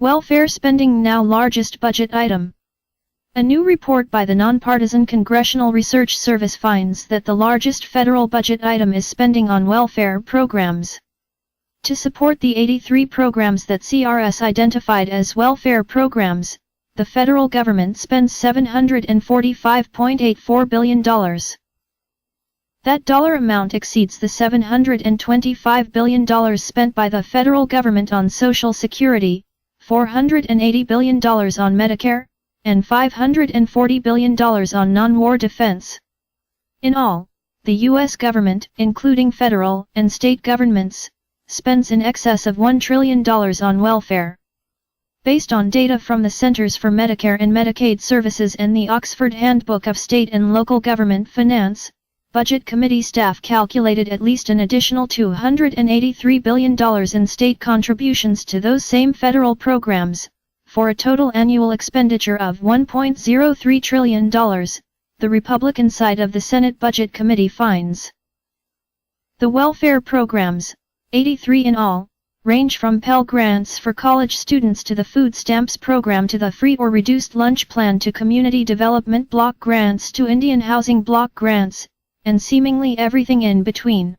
Welfare spending now largest budget item. A new report by the Nonpartisan Congressional Research Service finds that the largest federal budget item is spending on welfare programs. To support the 83 programs that CRS identified as welfare programs, the federal government spends $745.84 billion. That dollar amount exceeds the $725 billion spent by the federal government on Social Security, $480 billion on Medicare, and $540 billion on non-war defense. In all, the U.S. government, including federal and state governments, spends in excess of $1 trillion on welfare. Based on data from the Centers for Medicare and Medicaid Services and the Oxford Handbook of State and Local Government Finance, Budget Committee staff calculated at least an additional $283 billion in state contributions to those same federal programs, for a total annual expenditure of $1.03 trillion, the Republican side of the Senate Budget Committee finds. The welfare programs, 83 in all, range from Pell Grants for college students to the Food Stamps program to the Free or Reduced Lunch Plan to Community Development Block Grants to Indian Housing Block Grants, and seemingly everything in between.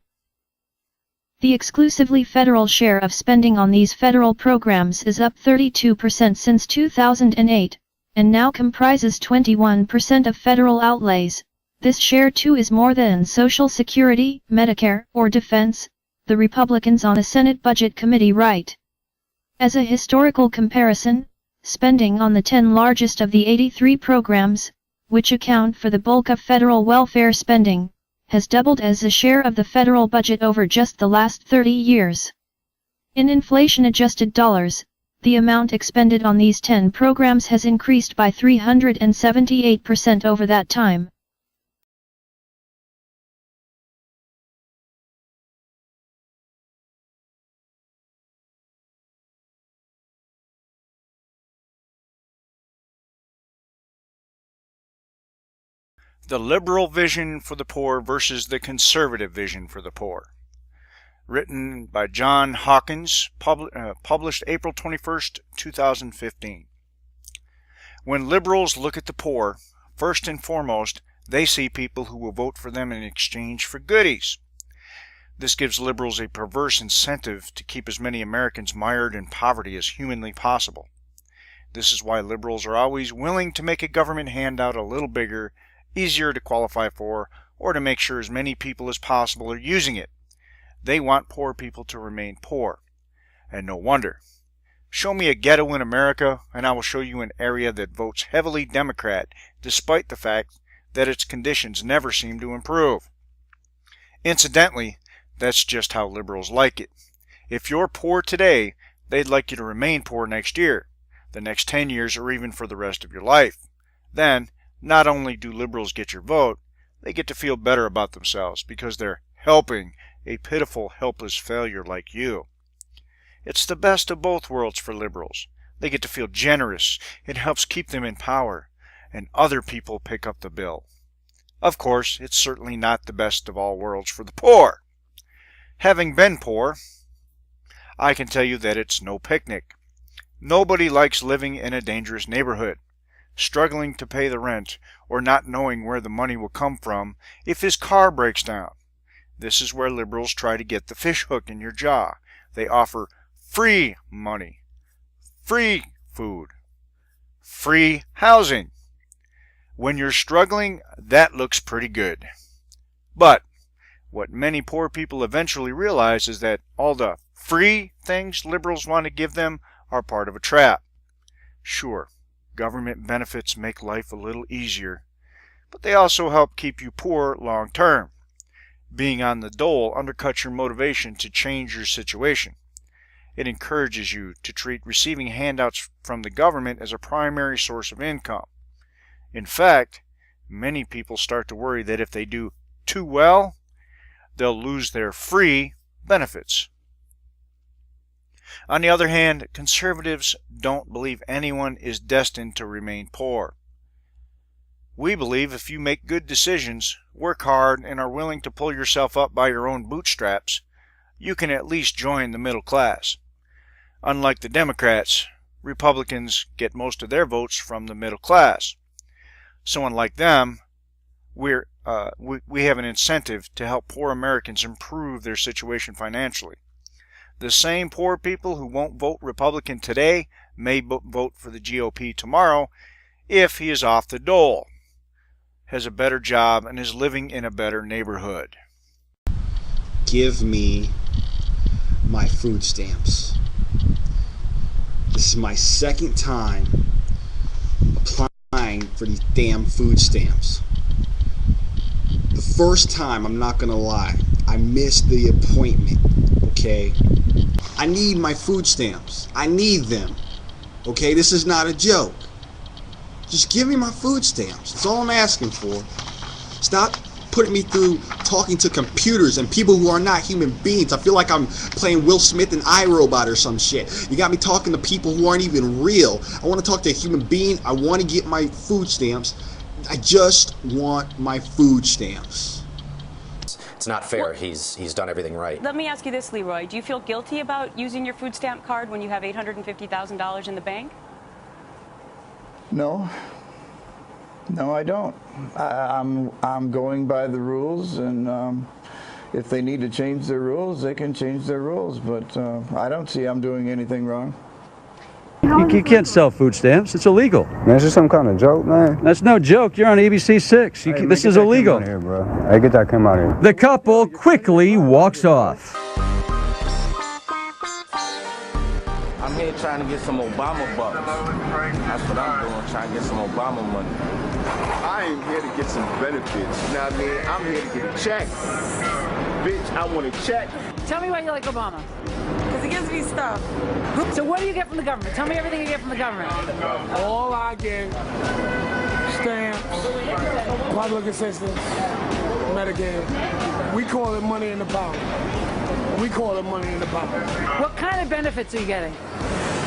The exclusively federal share of spending on these federal programs is up 32% since 2008, and now comprises 21% of federal outlays. This share too is more than Social Security, Medicare, or defense, the Republicans on the Senate Budget Committee write. As a historical comparison, spending on the 10 largest of the 83 programs, which account for the bulk of federal welfare spending, has doubled as a share of the federal budget over just the last 30 years. In inflation-adjusted dollars, the amount expended on these 10 programs has increased by 378% over that time. The Liberal Vision for the Poor versus the Conservative Vision for the Poor. Written by John Hawkins, published April 21st, 2015. When liberals look at the poor, first and foremost, they see people who will vote for them in exchange for goodies. This gives liberals a perverse incentive to keep as many Americans mired in poverty as humanly possible. This is why liberals are always willing to make a government handout a little bigger, easier to qualify for, or to make sure as many people as possible are using it. They want poor people to remain poor. And no wonder. Show me a ghetto in America, and I will show you an area that votes heavily Democrat, despite the fact that its conditions never seem to improve. Incidentally, that's just how liberals like it. If you're poor today, they'd like you to remain poor next year, the next 10 years, or even for the rest of your life. Then, not only do liberals get your vote, they get to feel better about themselves because they're helping a pitiful, helpless failure like you. It's the best of both worlds for liberals. They get to feel generous. It helps keep them in power, and other people pick up the bill. Of course, it's certainly not the best of all worlds for the poor. Having been poor, I can tell you that it's no picnic. Nobody likes living in a dangerous neighborhood, struggling to pay the rent, or not knowing where the money will come from if his car breaks down. This is where liberals try to get the fish hook in your jaw. They offer free money, free food, free housing. When you're struggling, that looks pretty good. But what many poor people eventually realize is that all the free things liberals want to give them are part of a trap. Sure, government benefits make life a little easier, but they also help keep you poor long term. Being on the dole undercuts your motivation to change your situation. It encourages you to treat receiving handouts from the government as a primary source of income. In fact, many people start to worry that if they do too well, they'll lose their free benefits. On the other hand, conservatives don't believe anyone is destined to remain poor. We believe if you make good decisions, work hard, and are willing to pull yourself up by your own bootstraps, you can at least join the middle class. Unlike the Democrats, Republicans get most of their votes from the middle class. So unlike them, we have an incentive to help poor Americans improve their situation financially. The same poor people who won't vote Republican today may vote for the GOP tomorrow if he is off the dole, has a better job, and is living in a better neighborhood. Give me my food stamps. This is my second time applying for these damn food stamps. The first time, I'm not gonna lie, I missed the appointment, okay? I need my food stamps. I need them, okay? This is not a joke. Just give me my food stamps. That's all I'm asking for. Stop putting me through talking to computers and people who are not human beings. I feel like I'm playing Will Smith and iRobot or some shit. You got me talking to people who aren't even real. I want to talk to a human being. I want to get my food stamps. I just want my food stamps. It's not fair. He's done everything right. Let me ask you this, Leroy. Do you feel guilty about using your food stamp card when you have $850,000 in the bank? No. No, I don't. I'm going by the rules, and if they need to change their rules, they can change their rules. But I don't see I'm doing anything wrong. You can't sell food stamps. It's illegal. Man, it's just some kind of joke, man. That's no joke. You're on ABC 6. Hey, man, this is illegal. Here, bro. Hey, get that camera out of here. The couple quickly walks off. I'm here trying to get some Obama bucks. That's what I'm doing, trying to get some Obama money. I ain't here to get some benefits, you know what I mean? I'm here to get a check. Bitch, I want a check. Tell me why you like Obama. Because he gives me stuff. So what do you get from the government? Tell me everything you get from the government. All I get, stamps, public assistance, Medicaid. We call it money in the pocket. We call it money in the pocket. What kind of benefits are you getting?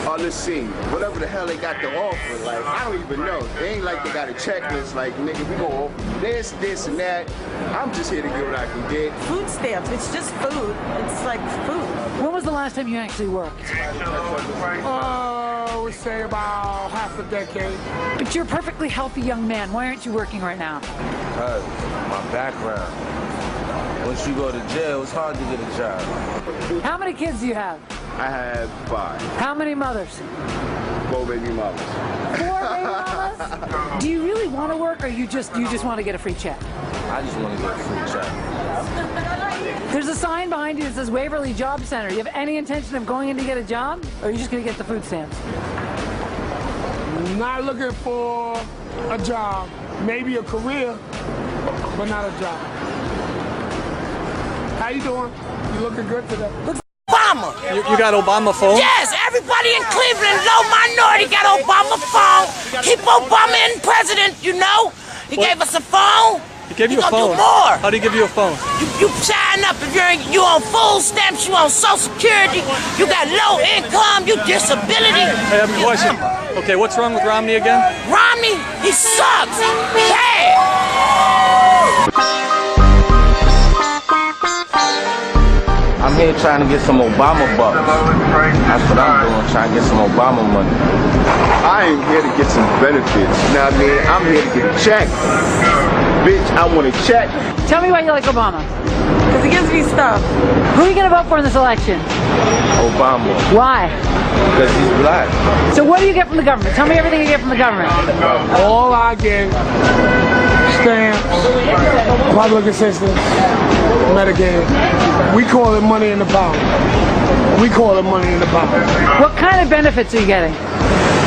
Oh, let's see. Whatever the hell they got to offer, like, I don't even know. They ain't like they got a checklist, like, nigga, we gonna offer this, this, and that. I'm just here to get what I can get. Food stamps, it's just food. It's like food. When was the last time you actually worked? We say about half a decade. But you're a perfectly healthy young man. Why aren't you working right now? Because my background. Once you go to jail, it's hard to get a job. How many kids do you have? I have 5. How many mothers? 4 baby mamas. 4 baby mamas? Do you really want to work, or you just want to get a free check? I just want to get a free check. There's a sign behind you that says Waverly Job Center. You have any intention of going in to get a job, or are you just going to get the food stamps? Not looking for a job. Maybe a career, but not a job. How you doing? You looking good today. Obama. You got Obama phone? Yes, everybody in Cleveland, low minority, got Obama phone. Keep Obama in president, you know. He gave us a phone. He gave you a phone. Do more. How do you give you a phone? You sign up if you on food stamps, you on Social Security, you got low income, you disability. Hey, I have a question. Okay, what's wrong with Romney again? Romney, he sucks. Bad. I'm here trying to get some Obama bucks. That's what I'm doing, trying to get some Obama money. I ain't here to get some benefits, you know what I mean? I'm here to get a check. Bitch, I want a check. Tell me why you like Obama. Because he gives me stuff. Who are you going to vote for in this election? Obama. Why? Because he's black. So what do you get from the government? Tell me everything you get from the government. All I get, stamps, public assistance, Medicaid. We call it money in the pocket. We call it money in the pocket. What kind of benefits are you getting?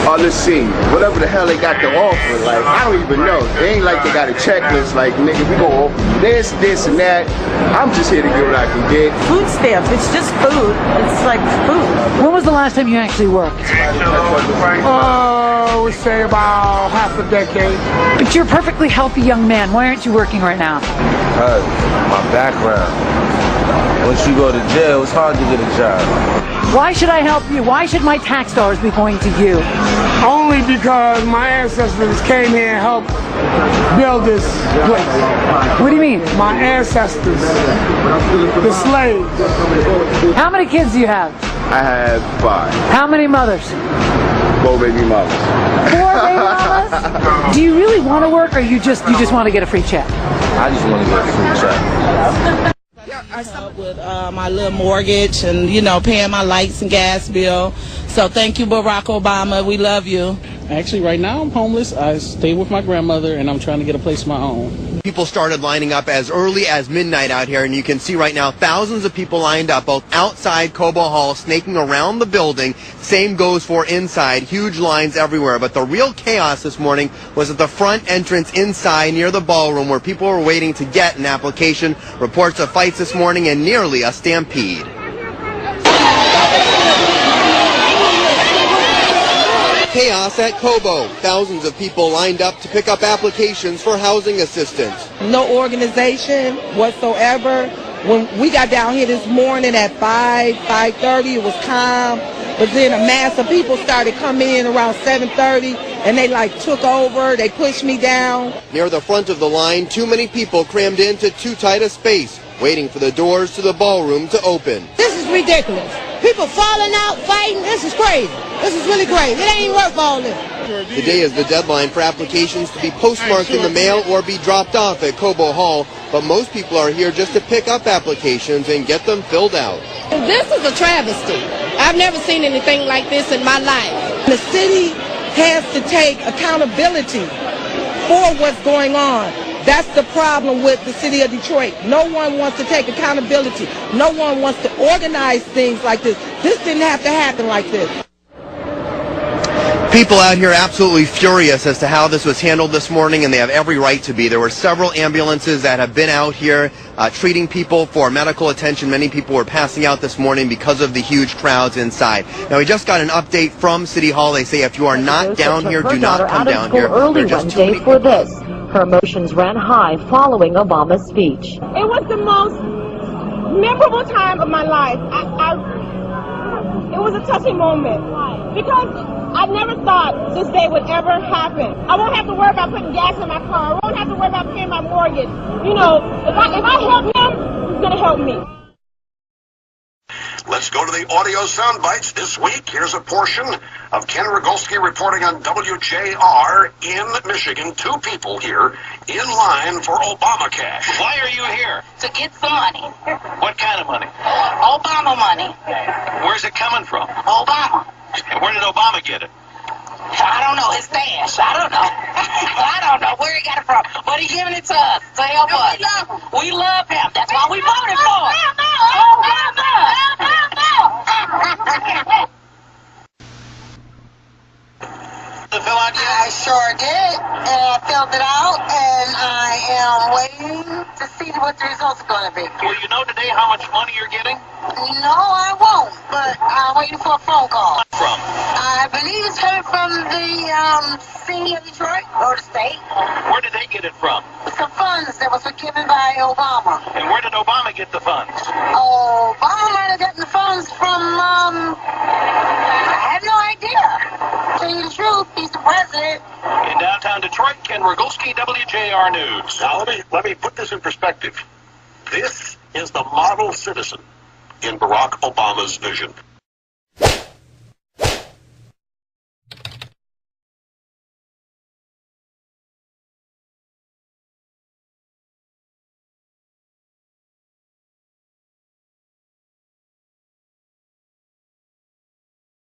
Oh, let's see. Whatever the hell they got to offer, like, I don't even know. They ain't like they got a checklist, like, nigga, we gonna offer this, this, and that. I'm just here to get what I can get. Food stamps, it's just food. It's like food. When was the last time you actually worked? We say about half a decade. But you're a perfectly healthy young man. Why aren't you working right now? Because my background. Once you go to jail, it's hard to get a job. Why should I help you? Why should my tax dollars be going to you? Only because my ancestors came here and helped build this place. What do you mean? My ancestors, the slaves. How many kids do you have? I have 5. How many mothers? 4 baby mamas. 4 baby mamas? Do you really want to work, or you just want to get a free check? I just want to get a free check. I help with my little mortgage and, you know, paying my lights and gas bill. So thank you, Barack Obama. We love you. Actually, right now I'm homeless. I stay with my grandmother, and I'm trying to get a place of my own. People started lining up as early as midnight out here, and you can see right now thousands of people lined up both outside Cobo Hall, snaking around the building. Same goes for inside, huge lines everywhere. But the real chaos this morning was at the front entrance inside near the ballroom, where people were waiting to get an application. Reports of fights this morning and nearly a stampede. Chaos at Cobo. Thousands of people lined up to pick up applications for housing assistance. No organization whatsoever. When we got down here this morning at 5:30, it was calm. But then a mass of people started coming in around 7:30, and they took over. They pushed me down. Near the front of the line, too many people crammed into too tight a space, waiting for the doors to the ballroom to open. This is ridiculous. People falling out, fighting. This is crazy. This is really crazy. It ain't worth all this. Today is the deadline for applications to be postmarked in the mail or be dropped off at Cobo Hall, but most people are here just to pick up applications and get them filled out. This is a travesty. I've never seen anything like this in my life. The city has to take accountability for what's going on. That's the problem with the city of Detroit. No one wants to take accountability. No one wants to organize things like this. This didn't have to happen like this. People out here absolutely furious as to how this was handled this morning, and they have every right to be. There were several ambulances that have been out here treating people for medical attention. Many people were passing out this morning because of the huge crowds inside. Now, we just got an update from City Hall. They say if you are not down here, do not come down here. Early Wednesday for this. Her emotions ran high following Obama's speech. It was the most memorable time of my life. It was a touching moment because I never thought this day would ever happen. I won't have to worry about putting gas in my car. I won't have to worry about paying my mortgage. You know, if I help him, he's going to help me. Let's go to the audio sound bites this week. Here's a portion of Ken Rogolsky reporting on WJR in Michigan. 2 people here in line for Obama cash. Why are you here? To get some money. What kind of money? Obama money. Where's it coming from? Obama. And where did Obama get it? I don't know. His stash. I don't know. I don't know where he got it from. But he giving it to us to help us. We love him. That's why we voted for him. I sure did, and I filled it out, and I am waiting to see what the results are going to be. Will you know today how much money you're getting? No, I won't, but I'm waiting for a phone call. From? I believe it's coming from the city of Detroit, or the state. Where did they get it from? Some funds that was given by Obama. And where did Obama get the funds? Obama might have gotten the funds from, I have no idea. To tell you the truth, he's the president. In downtown Detroit, Ken Rogolsky, WJR News. Now, let me put this in perspective. This is the model citizen in Barack Obama's vision.